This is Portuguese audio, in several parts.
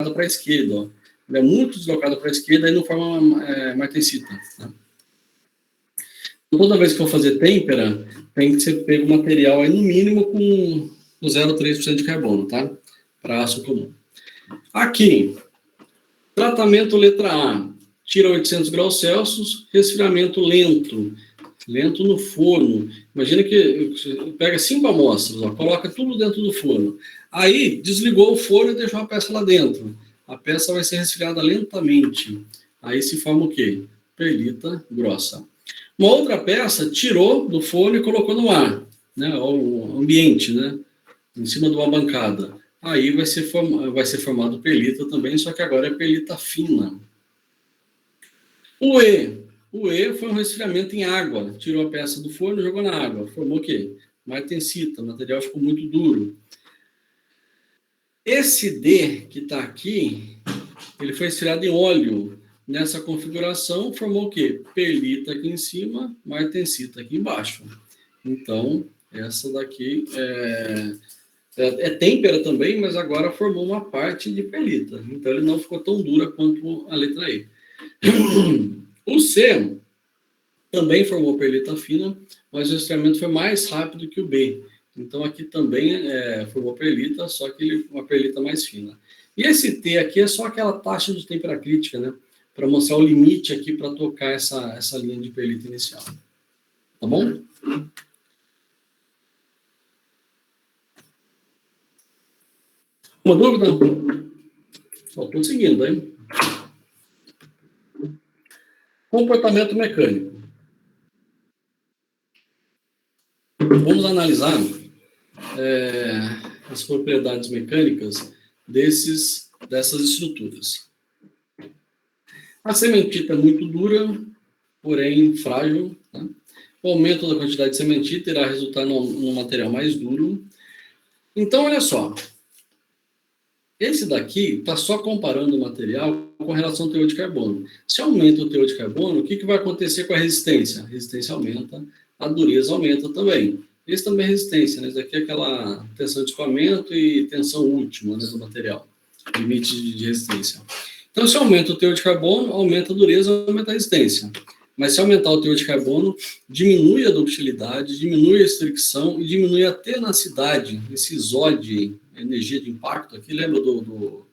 para a esquerda, ó. Ele é muito deslocado para a esquerda e não forma martensita. Né? Toda vez que for fazer têmpera, tem que ser pego material aí no mínimo com 0,3% de carbono, tá? Para aço comum. Aqui, tratamento letra A, tira 800 graus Celsius, resfriamento lento no forno. Imagina que pega 5 amostras, ó, coloca tudo dentro do forno. Aí, desligou o forno e deixou a peça lá dentro. A peça vai ser resfriada lentamente. Aí se forma o quê? Perlita grossa. Uma outra peça tirou do forno e colocou no ar, né, o ambiente, né, em cima de uma bancada. Aí vai ser formado perlita também, só que agora é perlita fina. O E foi um resfriamento em água. Tirou a peça do forno e jogou na água. Formou o quê? Martensita. O material ficou muito duro. Esse D que está aqui, ele foi resfriado em óleo. Nessa configuração, formou o quê? Perlita aqui em cima, martensita aqui embaixo. Então, essa daqui é têmpera também, mas agora formou uma parte de perlita. Então, ele não ficou tão dura quanto a letra E. O C também formou perlita fina, mas o resfriamento foi mais rápido que o B. Então, aqui também formou perlita, só que uma perlita mais fina. E esse T aqui é só aquela taxa de têmpera crítica, né? Para mostrar o limite aqui para tocar essa linha de perlita inicial. Tá bom? Uma dúvida? Só estou seguindo, hein? Comportamento mecânico. Vamos analisar as propriedades mecânicas dessas estruturas. A cementita é muito dura, porém frágil. Tá? O aumento da quantidade de cementita irá resultar num material mais duro. Então, olha só. Esse daqui está só comparando o material com relação ao teor de carbono. Se aumenta o teor de carbono, o que vai acontecer com a resistência? A resistência aumenta, a dureza aumenta também. Esse também é resistência, né? Isso daqui é aquela tensão de escoamento e tensão última, né, do material, limite de resistência. Então, se aumenta o teor de carbono, aumenta a dureza, aumenta a resistência. Mas se aumentar o teor de carbono, diminui a ductilidade, diminui a fricção e diminui a tenacidade, esse ISOD, energia de impacto. Aqui lembra do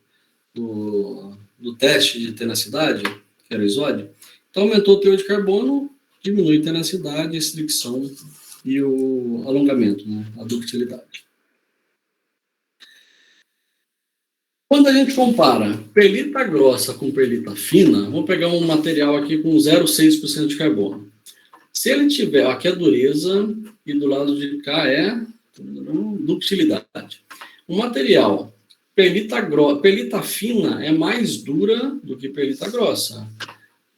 teste de tenacidade, que era o ISOD? Então, aumentou o teor de carbono, diminui a tenacidade, a fricção e o alongamento, né? A ductilidade. Quando a gente compara perlita grossa com perlita fina, vamos pegar um material aqui com 0,6% de carbono. Se ele tiver, aqui é dureza e do lado de cá é ductilidade. O material perlita fina é mais dura do que perlita grossa.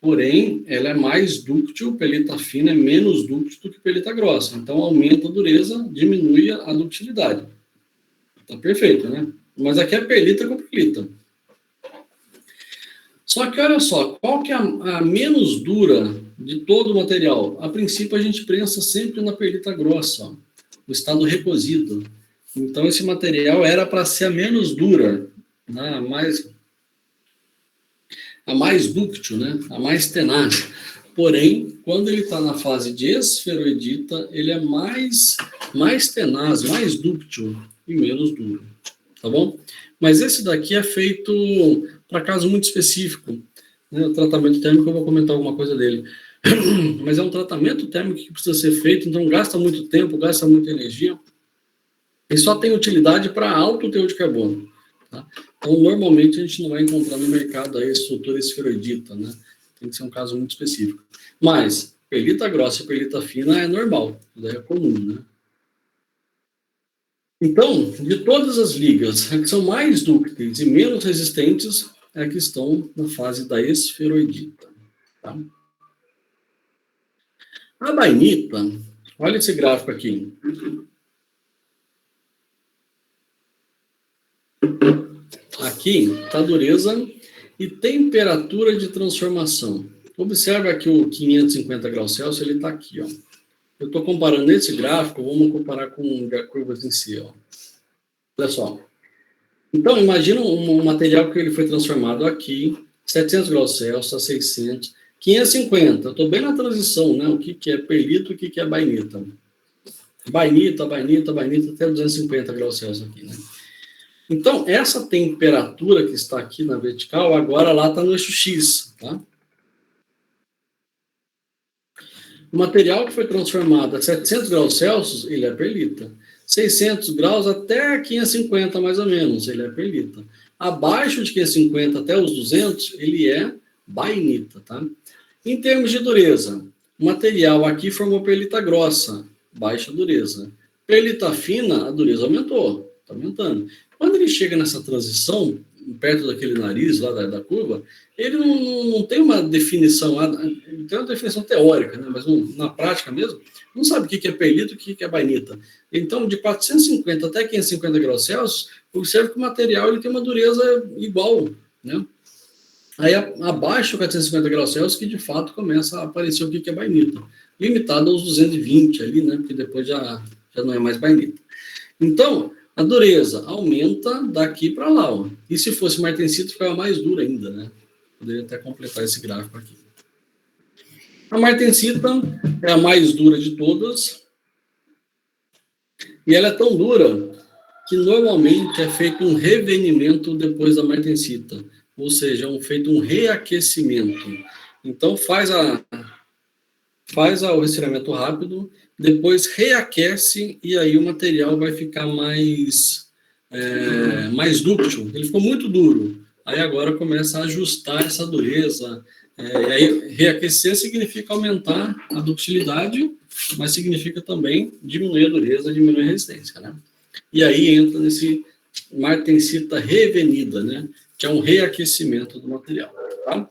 Porém, ela é mais dúctil, perlita fina é menos dúctil do que perlita grossa. Então, aumenta a dureza, diminui a ductilidade. Tá perfeito, né? Mas aqui é perlita com perlita. Só que olha só, qual que é a menos dura de todo o material? A princípio, a gente pensa sempre na perlita grossa, ó, o estado recozido. Então, esse material era para ser a menos dura, né? a mais dúctil, né? A mais tenaz. Porém, quando ele está na fase de esferoidita, ele é mais tenaz, mais dúctil e menos duro. Tá bom? Mas esse daqui é feito para caso muito específico. Né? O tratamento térmico, eu vou comentar alguma coisa dele. Mas é um tratamento térmico que precisa ser feito, então gasta muito tempo, gasta muita energia. E só tem utilidade para alto teor de carbono. Tá? Então, normalmente, a gente não vai encontrar no mercado a estrutura esferoidita. Né? Tem que ser um caso muito específico. Mas, perlita grossa e perlita fina é normal. Daí é comum, né? Então, de todas as ligas, as que são mais dúcteis e menos resistentes é que estão na fase da esferoidita. Tá? A bainita, olha esse gráfico aqui. Aqui está a dureza e temperatura de transformação. Observa aqui o 550 graus Celsius, ele está aqui, ó. Eu estou comparando esse gráfico, vamos comparar com curvas em si, ó. Olha só. Então, imagina um material que ele foi transformado aqui, 700 graus Celsius, a 600, 550. Eu estou bem na transição, né? O que é perlita, o que é bainita. Bainita, até 250 graus Celsius aqui, né? Então, essa temperatura que está aqui na vertical, agora lá está no eixo X, tá? O material que foi transformado a 700 graus Celsius, ele é perlita. 600 graus até 550, mais ou menos, ele é perlita. Abaixo de 550 até os 200, ele é bainita, tá? Em termos de dureza, o material aqui formou perlita grossa, baixa dureza. Perlita fina, a dureza aumentou, está aumentando. Quando ele chega nessa transição, perto daquele nariz lá da curva, ele não tem uma definição, tem uma definição teórica, né? Mas na prática mesmo, não sabe o que é perlita e o que é bainita. Então, de 450 até 550 graus Celsius, observe que o material ele tem uma dureza igual, né? Aí, abaixo de 450 graus Celsius, que de fato começa a aparecer o que é bainita. Limitado aos 220 ali, né? Porque depois já não é mais bainita. Então, a dureza aumenta daqui para lá. Ó. E se fosse martensita, ficava mais dura ainda, né? Poderia até completar esse gráfico aqui. A martensita é a mais dura de todas. E ela é tão dura que normalmente é feito um revenimento depois da martensita. Ou seja, é feito um reaquecimento. Então, faz o resfriamento rápido, depois reaquece e aí o material vai ficar mais dúctil. Ele ficou muito duro. Aí agora começa a ajustar essa dureza. E aí reaquecer significa aumentar a ductilidade, mas significa também diminuir a dureza, diminuir a resistência, né? E aí entra nesse martensita revenida, né? Que é um reaquecimento do material, tá?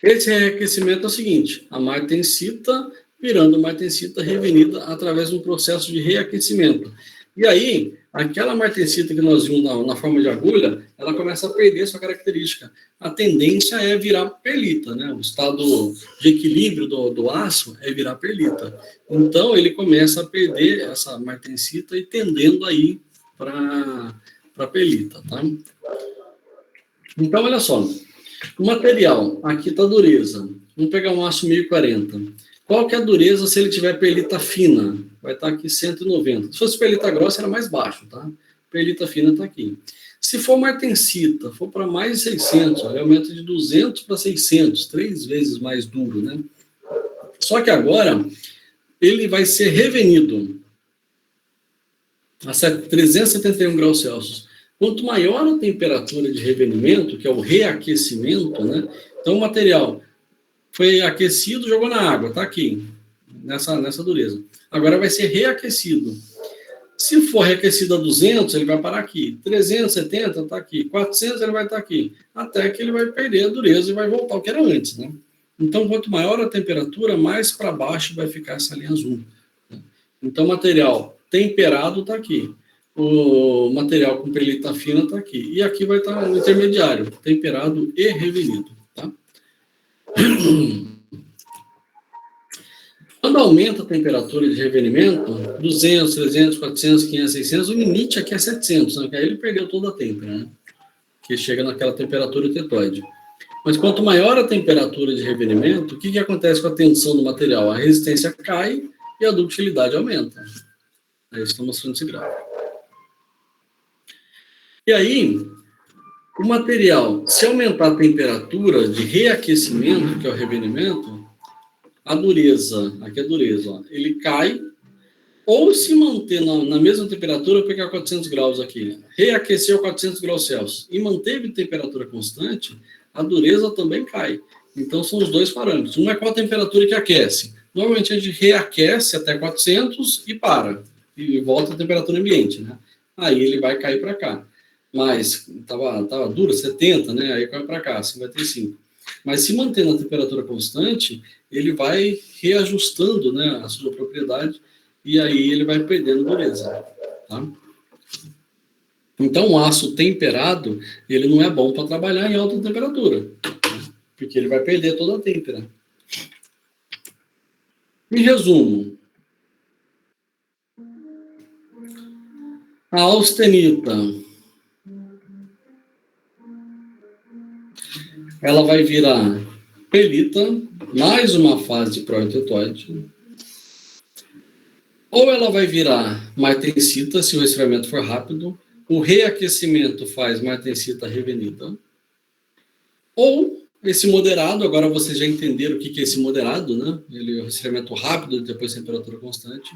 Esse reaquecimento é o seguinte, a martensita virando martensita revenida através de um processo de reaquecimento. E aí, aquela martensita que nós vimos na forma de agulha, ela começa a perder sua característica. A tendência é virar perlita, né? O estado de equilíbrio do aço é virar perlita. Então, ele começa a perder essa martensita e tendendo aí para perlita, tá? Então, olha só. O material, aqui está a dureza. Vamos pegar um aço 1040. Qual que é a dureza se ele tiver perlita fina? Vai estar aqui 190. Se fosse perlita grossa, era mais baixo, tá? Perlita fina está aqui. Se for martensita, for para mais de 600, ele aumenta de 200 para 600, 3 vezes mais duro, né? Só que agora, ele vai ser revenido a 371 graus Celsius. Quanto maior a temperatura de revenimento, que é o reaquecimento, né? Então, o material foi aquecido, jogou na água, tá aqui, nessa dureza. Agora vai ser reaquecido. Se for reaquecido a 200, ele vai parar aqui. 370 tá aqui. 400 ele vai estar aqui. Até que ele vai perder a dureza e vai voltar ao que era antes, né? Então, quanto maior a temperatura, mais para baixo vai ficar essa linha azul. Então, o material temperado está aqui. O material com perlita fina está aqui. E aqui vai estar o intermediário, temperado e revenido. Tá? Quando aumenta a temperatura de revenimento, 200, 300, 400, 500, 600, o limite aqui é 700, né? Porque aí ele perdeu toda a temperatura, né? Que chega naquela temperatura tetoide. Mas quanto maior a temperatura de revenimento, o que acontece com a tensão do material? A resistência cai e a ductilidade aumenta. Aí estou mostrando esse gráfico. E aí, o material, se aumentar a temperatura de reaquecimento, que é o revenimento, a dureza, aqui é a dureza, ó, ele cai, ou se manter na mesma temperatura, pegar 400 graus aqui, reaqueceu 400 graus Celsius e manteve temperatura constante, a dureza também cai. Então, são os dois parâmetros. Um é qual a temperatura que aquece. Normalmente, a gente reaquece até 400 e para, e volta à temperatura ambiente, né? Aí ele vai cair para cá. Mas estava dura, 70, né? Aí cai para cá, 55. Mas se mantendo a temperatura constante, ele vai reajustando, né, a sua propriedade e aí ele vai perdendo dureza. Tá? Então, o aço temperado, ele não é bom para trabalhar em alta temperatura, porque ele vai perder toda a têmpera. Em resumo, a austenita Ela vai virar pelita, mais uma fase de protetóide. Ou ela vai virar martensita, se o resfriamento for rápido. O reaquecimento faz martensita revenida. Ou esse moderado, agora vocês já entenderam o que é esse moderado, né? Ele é um resfriamento rápido, depois temperatura constante.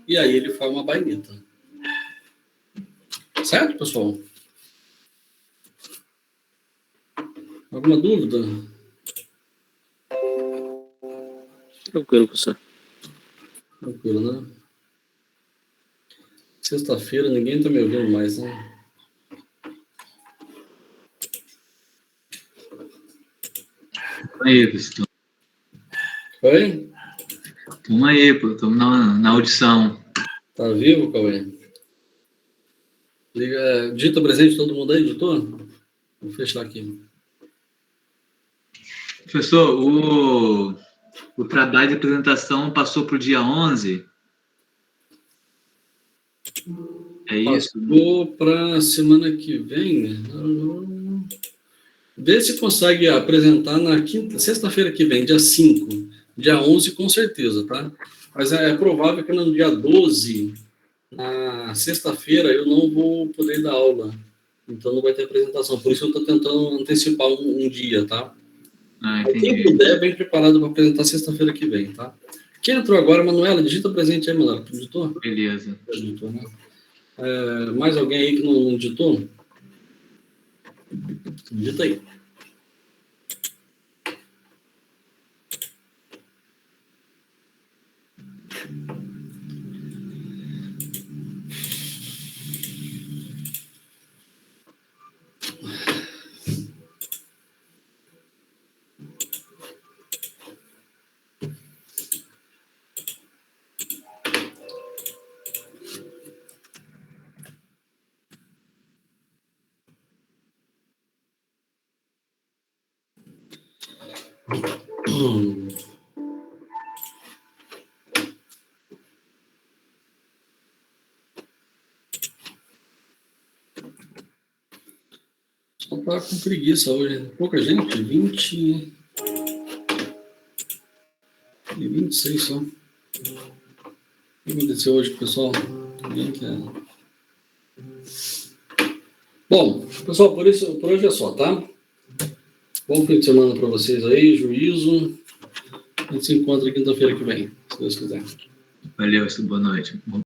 E aí ele forma a bainita. Certo, pessoal? Alguma dúvida? Tranquilo, professor. Tranquilo, né? Sexta-feira ninguém tá me ouvindo mais, né? Aí, professor. Oi? Tamo aí, pô. Tamo na audição. Tá vivo, Cauê? Digita presente todo mundo aí, editor? Vou fechar aqui. Professor, o trabalho de apresentação passou para o dia 11? É isso? Passou para semana que vem. Vê se consegue apresentar na sexta-feira que vem, dia 5. Dia 11, com certeza, tá? Mas é provável que no dia 12, na sexta-feira, eu não vou poder dar aula. Então não vai ter apresentação. Por isso eu estou tentando antecipar um dia, tá? Quem puder, vem preparado para apresentar sexta-feira que vem, tá? Quem entrou agora, Manuela, digita presente aí, Manuela. Digitou? Beleza. Digitou, né? Mais alguém aí que não digitou? Digita aí. Só tá com preguiça hoje. Pouca gente, 20 e 26 só. O que aconteceu hoje, pessoal? Ninguém quer. Bom, pessoal, por hoje é só, tá? Bom fim de semana para vocês aí, juízo. A gente se encontra quinta-feira que vem, se Deus quiser. Valeu, boa noite. Bom